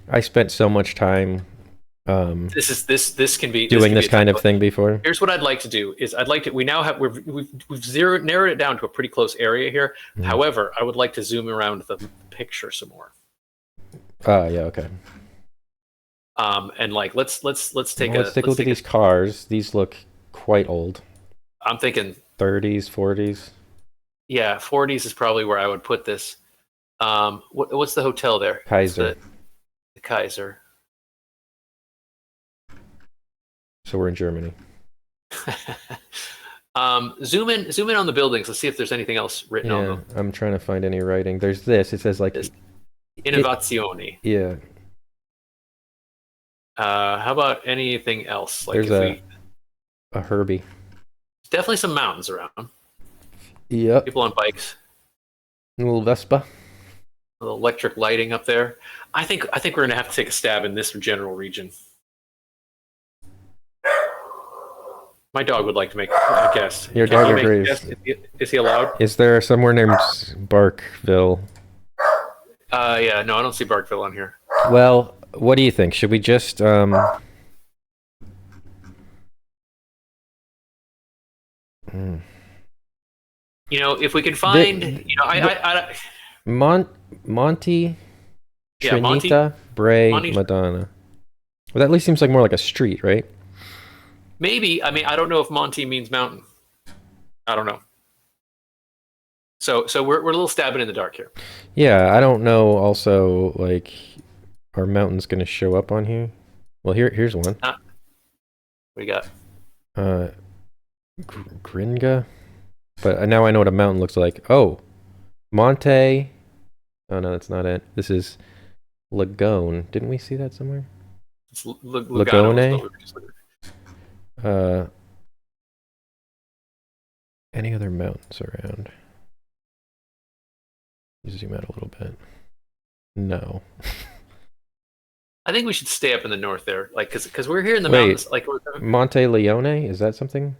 I spent so much time This can be doing this a tough kind of one. thing before. Here's what I'd like to do is I'd like to we now have we've narrowed it down to a pretty close area here. Mhm. However, I would like to zoom around the picture some more. Yeah, okay. And like let's take Well, let's take a look at these cars. These look quite old. I'm thinking 30s, 40s. yeah, 40s is probably where I would put this. What's the hotel there? Kaiser. The Kaiser. So we're in Germany. Zoom in on the buildings. Let's see if there's anything else written on Yeah, them. I'm trying to find any writing. There's this. It says like Innovazioni. yeah. How about anything else? Like There's a Herbie. definitely some mountains around. Yep. People on bikes. A little Vespa. A little electric lighting up there. I think we're gonna have to take a stab in this general region. My dog would like to make a guess. Your Can dog he make a agrees. guess? Is he allowed? Is there somewhere named Barkville? Yeah, no, I don't see Barkville on here. Well, what do you think? Should we just hmm. You know, if we can find, I Monte Yeah, Monte- Trinita Bray Monte- Madonna. Well, that at least seems like more like a street, right? maybe. I mean, I don't know if Monte means mountain. I don't know. So we're a little stabbing in the dark here. Yeah, I don't know. Also, like, are mountains going to show up on here? Well, here's one. We got Gringa, but now I know what a mountain looks like. Oh, Monte. Oh no, that's not it. This is Lagone. Didn't we see that somewhere? it's Lagone? Any other mountains around? Zoom out a little bit. No. I think we should stay up in the north there, like because we're here in the Wait. mountains. Like Monte Leone? Is that something?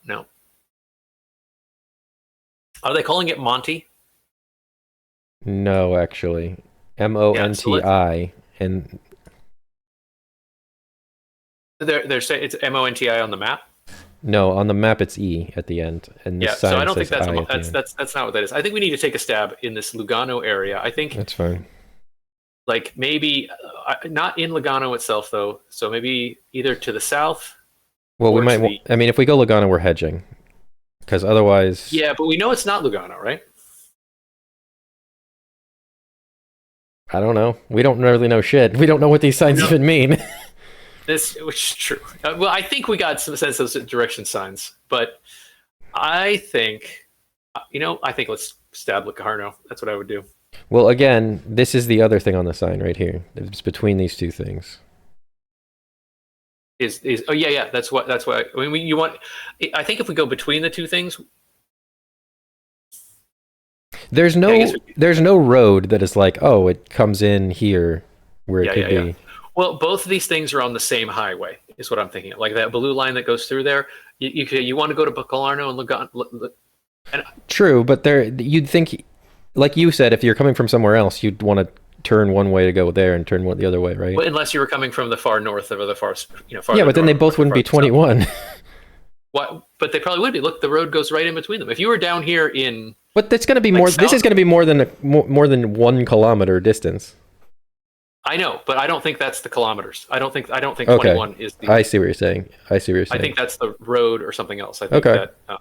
no. Are they calling it Monte? No, actually. Monti. And They're saying it's Monti on the map. no, on the map it's E at the end. And this Yeah, sign so I don't think says that's I at the end. that's not what that is. I think we need to take a stab in this Lugano area. I think That's fine. like maybe not in Lugano itself though. So maybe either to the south. Well, we Or might. to the- I mean, if we go Lugano, we're hedging, because otherwise. Yeah, but we know it's not Lugano, right? I don't know. We don't really know shit. We don't know what these signs No. even mean. Which is true. Well, I think we got some sense of direction signs, but I think, I think let's stab Locarno. That's what I would do. Well, again, this is the other thing on the sign right here. It's between these two things. Oh yeah. That's why. I mean, you want. I think if we go between the two things, There's no. I guess There's no road that is like, oh, it comes in here where it could be. Yeah. Well, both of these things are on the same highway. Is what I'm thinking. Like that blue line that goes through there. You want to go to Bacalarno and Lugano. True, but you'd think, like you said, if you're coming from somewhere else, you'd want to turn one way to go there and turn the other way, right? Well, unless you were coming from the far north or the far, farther Yeah, but then they north both or wouldn't be farther south. 21. What? But they probably would be. Look, the road goes right in between them. If you were down here in, But that's going to be more. This south- is going to be more than 1 kilometer distance. I know, but I don't think that's the kilometers. I don't think Okay. 21 is the. I see what you're saying. I see what you're I saying. think that's the road or something else. I think Okay. that.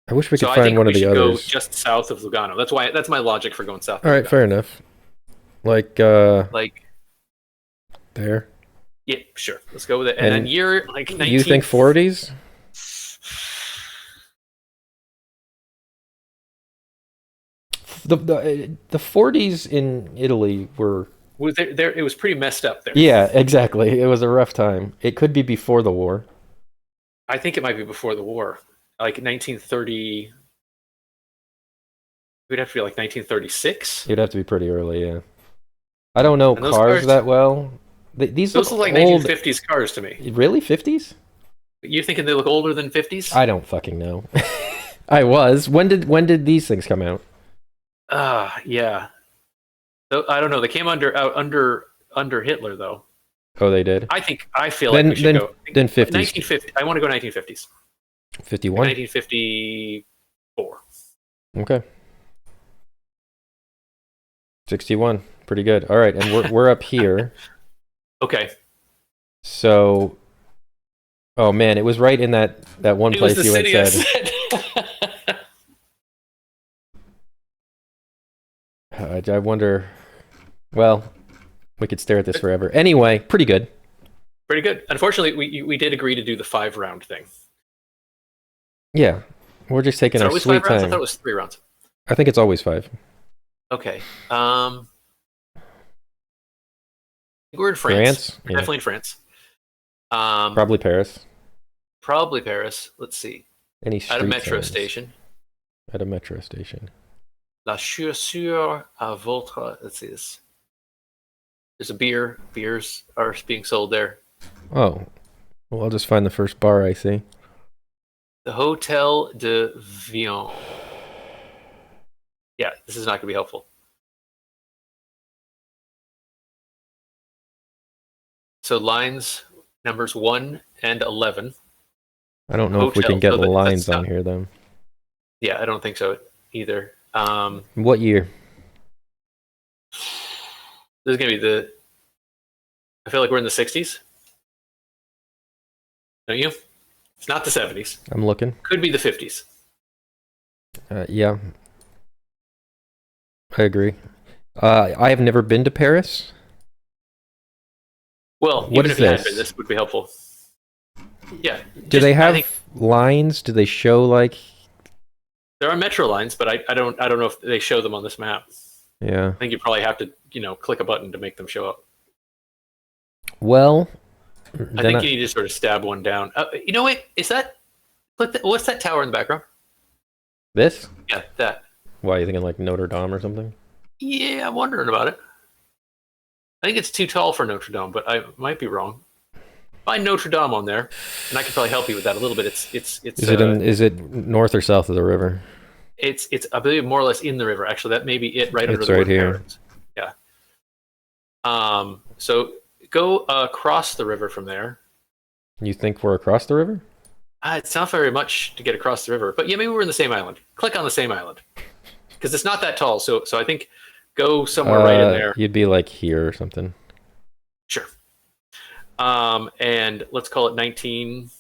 I wish we So could I find think one we of the should go others. just south of Lugano. That's my logic for going south All of right, Lugano. fair enough. Like Like, there. yeah, sure. Let's go with it. And then And year like you 19. think 40s? The 40s in Italy were Was there? It was pretty messed up there. yeah, exactly. It was a rough time. It could be before the war. I think it might be before the war, like 1930. It would have to be like 1936. It'd have to be pretty early, yeah. I don't know And those cars cars, that well. These those look look like old. 1950s cars to me. Really? 50s? You thinking they look older than 50s? I don't fucking know. I was. When did these things come out? Yeah. I don't know. They came under Hitler though. Oh, they did. I feel like we should go Then 50s. 1950. I want to go 1950s. 51. 1954. Okay. 61. Pretty good. All right, and we're up here. Okay. So, oh man, it was right in that one It was place the you had city I said. I wonder. Well, we could stare at this forever. Anyway, pretty good. Pretty good. Unfortunately, we did agree to do the 5-round thing. Yeah, we're just taking Is it our always sweet 5 rounds? I time. thought it was 3 rounds. I think it's always 5. Okay. We're in France? We're Yeah. definitely in France. Probably Paris. Probably Paris. Let's see. Any At street a metro signs. station. At a metro station. La chaussure à votre. Let's see this. There's a beer. Beers are being sold there. Oh, well, I'll just find the first bar I see. The Hotel de Vion. Yeah, this is not going to be helpful. So lines numbers 1 and 11. I don't know if we Hotel. can get No, lines that's on not. here though. Yeah, I don't think so either. What year? This is going to be the. I feel like we're in the 60s. Don't you? It's not the 70s. I'm looking. Could be the 50s. Yeah, I agree. I have never been to Paris. Well, What even is if you had this? been, this would be helpful. Yeah. Do they I have think lines? Do they show like? there are metro lines, but I don't know if they show them on this map. Yeah. I think you probably have to click a button to make them show up. Well, I think you need to sort of stab one down. You know what? Is that what's that tower in the background? this? Yeah, that. Why are you thinking like Notre Dame or something? Yeah, I'm wondering about it. I think it's too tall for Notre Dame, but I might be wrong. Find Notre Dame on there, and I can probably help you with that a little bit. Is it north or south of the river? It's I believe more or less in the river. Actually, that may be it right under It's the right word here. Paris. Yeah. So go across the river from there. You think we're across the river? It's not very much to get across the river, but yeah, maybe we're in the same island. Click on the same island because it's not that tall. So I think go somewhere right in there. You'd be like here or something. Sure. And let's call it 19. I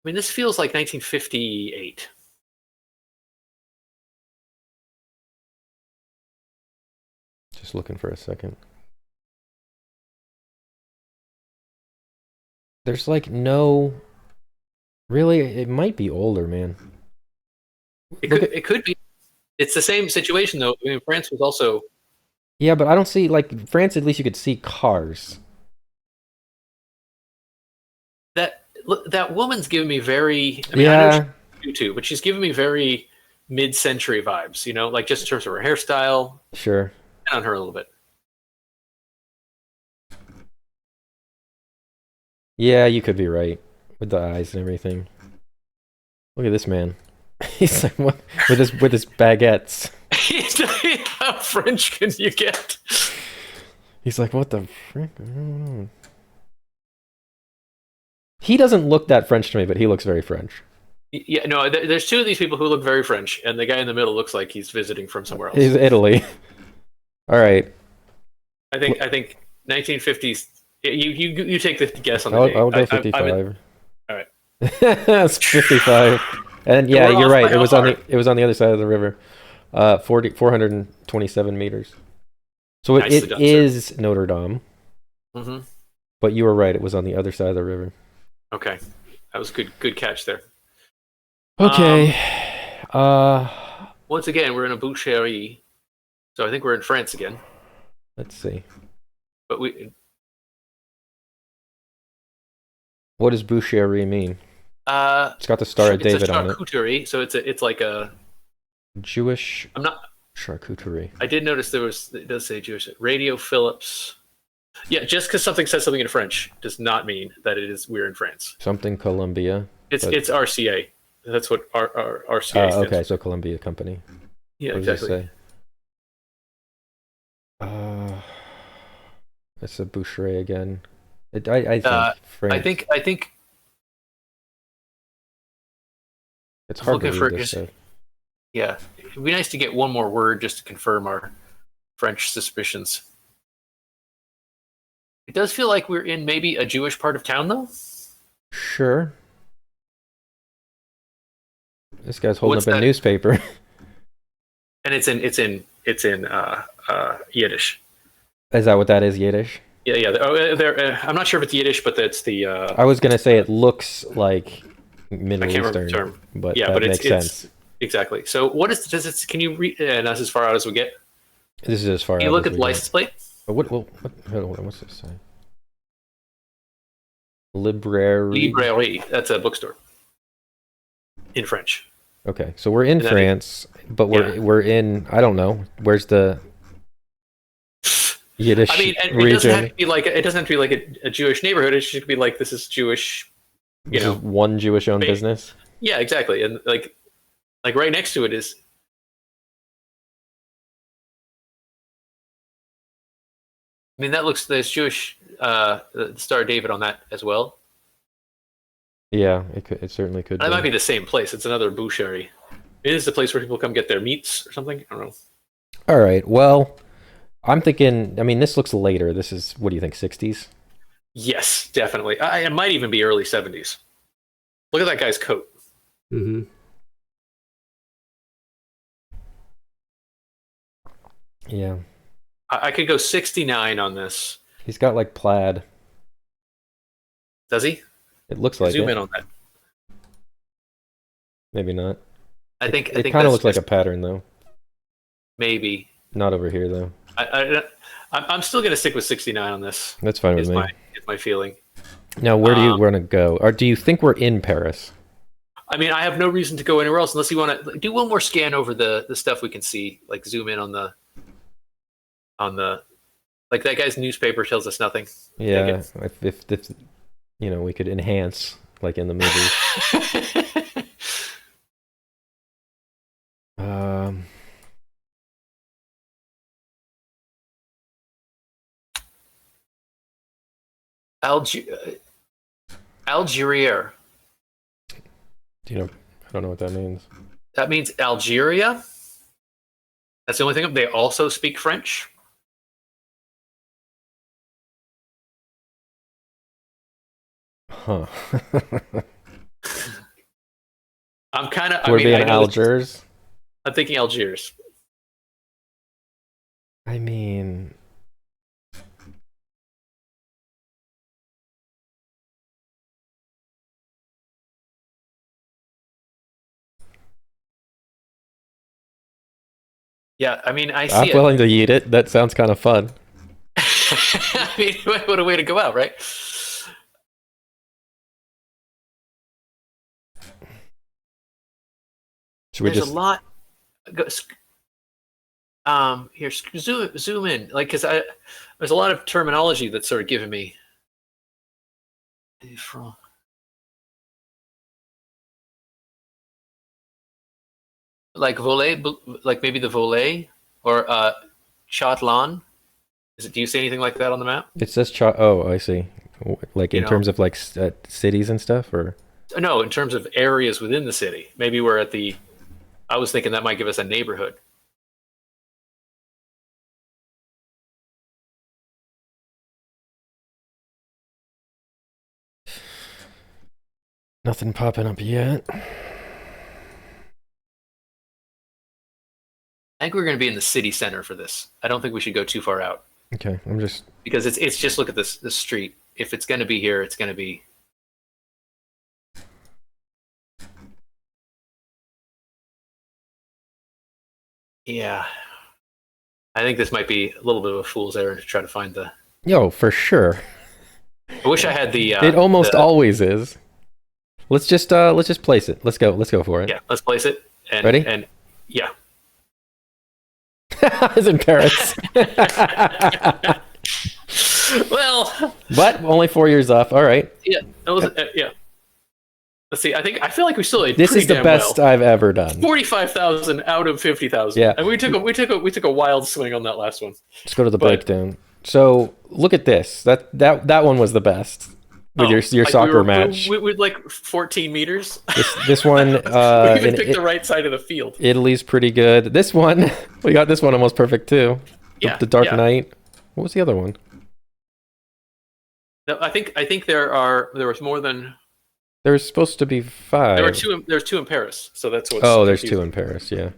mean, this feels like 1958. Just looking for a second. There's like no. Really, it might be older, man. It could be. It's the same situation though. I mean, France was also. Yeah, but I don't see like France. At least you could see cars. That woman's giving me very. I mean, I know she's too, but she's giving me very mid-century vibes. Like just in terms of her hairstyle. Sure. And on her a little bit. Yeah, you could be right with the eyes and everything. Look at this man. He's like what, with his baguettes. How French can you get? He's like, what the frick? I don't know. He doesn't look that French to me, but he looks very French. Yeah, no, there's two of these people who look very French, and the guy in the middle looks like he's visiting from somewhere else. He's Italy. All right. I think 1950s. You take the guess on the date. I'll go I'm in. 55. All right. That's 55. And And yeah, we're you're off by right. It how was on far? the other side of the river. 427 meters. So Nicely it done, sir. is Notre Dame, Hmm. but you were right. It was on the other side of the river. Okay, that was good catch there. Okay. Um, Uh, Once again, we're in a boucherie, so I think we're in France again. let's see. But we What does boucherie mean? uh, It's got the Star of it's a David on it. charcuterie, so it's like a. Jewish I'm not. charcuterie. I did notice it does say Jewish. Radio Phillips. Yeah, just because something says something in French does not mean that we're in France. Something Columbia. It's RCA. That's what RCA stands Okay, for. so Columbia Company. Yeah, What does it exactly. say? Uh, it's a boucherie again. I think Uh, I France. think I think It's I was hard to looking read for this just stuff. yeah. It'd be nice to get one more word just to confirm our French suspicions. It does feel like we're in maybe a Jewish part of town, though. Sure. This guy's holding What's up a that? newspaper. And it's in Yiddish. Is that what that is, Yiddish? Yeah, yeah. I'm not sure if it's Yiddish, but that's the. I was gonna say it looks like I Middle can't remember the Eastern, term. but Yeah, that but makes it's sense. exactly. So what is does it? Can you read? And that's as far out as we get. This is as far Can you out look as at we the get. license plate? But what hold on, what's this say? Librairie. Librairie. That's a bookstore in French. Okay, so we're in And that is, France, but yeah. we're in, I don't know, where's the I Yiddish mean, and it doesn't have region? to be like it doesn't have to be like a Jewish neighborhood. It should be like this is Jewish. You This is know. one Jewish-owned Ba- business. yeah, exactly. And like right next to it is. I mean, that looks there's Jewish the Star of David on that as well. Yeah, it certainly could That might be. be the same place. It's another boucherie. It is the place where people come get their meats or something. I don't know. All right, well, I'm thinking, I mean, this looks later. This is, what do you think, 60s? Yes, definitely. It might even be early 70s. Look at that guy's coat. Mm-hmm. Yeah. I could go 69 on this. He's got like plaid. Does he? It looks like Zoom it. in on that. Maybe not. I think It kind kind of of looks like a pattern, though. maybe. Not over here, though. I'm still gonna stick with 69 on this. That's fine with Is me. my feeling. Now, where do you Um, want to go? Or do you think we're in Paris? I mean, I have no reason to go anywhere else unless you want to do one more scan over the stuff we can see, like zoom in on the like that guy's newspaper tells us nothing. Yeah, if you know, we could enhance like in the movies. Um, Algeria. do you know? I don't know what that means. That means Algeria. That's the only thing. They also speak French. Huh. I'm kind of. I We're mean, being I know. Algiers. I'm thinking Algiers. I mean, Yeah, I mean, I I'm see it. willing to eat it. That sounds kind of fun. I mean, what a way to go out, right? Should we There's just? a lot. Here, zoom in, like, because there's a lot of terminology that's sort of giving me. Like volet, like maybe the volet or Chatlan. Is it? Do you see anything like that on the map? It says Oh, I see. Like You in know, terms of like cities and stuff, or no, in terms of areas within the city. Maybe we're at the. I was thinking that might give us a neighborhood. Nothing popping up yet. I think we're going to be in the city center for this. I don't think we should go too far out. Okay, I'm just... Because it's just look at this street. If it's going to be here, it's going to be... Yeah. I think this might be a little bit of a fool's errand to try to find the... Yo, for sure. I wish I had the... it almost always is. Let's just place it. Let's go for it. Yeah, let's place it. And, ready? And yeah. It's in Paris. Well, but only 4 years off. All right. Yeah, that was yeah. Let's see. I feel like we still did This is the best I've ever done. 45,000 out of 50,000. Yeah, and we took a wild swing on that last one. Let's go to the breakdown. So look at this. That one was the best with your like soccer match. We like 14 meters. This one. We even picked the right side of the field. Italy's pretty good. This one, we got this one almost perfect too. Yeah. The Dark Knight. What was the other one? No, I think there was more than. There was supposed to be 5. There's 2 in Paris, so that's what's. Oh, there's 2 in Paris. Yeah.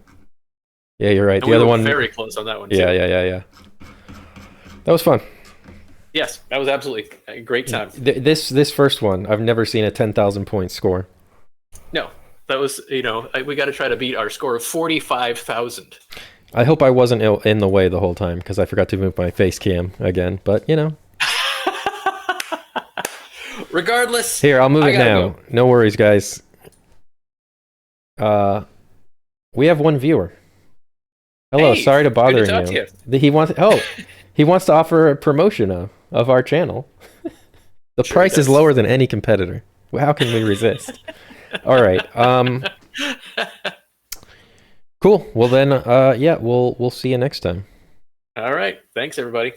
Yeah, you're right. And the other one. Very close on that one. Yeah, too. yeah. That was fun. Yes, that was absolutely a great time. This first one, I've never seen a 10,000 point score. No, that was we got to try to beat our score of 45,000. I hope I wasn't in the way the whole time because I forgot to move my face cam again. But Regardless, here I'll move it now. Go. No worries, guys. We have 1 viewer. Hello, hey, sorry to bother you. He wants to offer a promotion of our channel. The price is lower than any competitor. How can we resist? All right. Cool. Well then, yeah, we'll see you next time. All right. Thanks, everybody.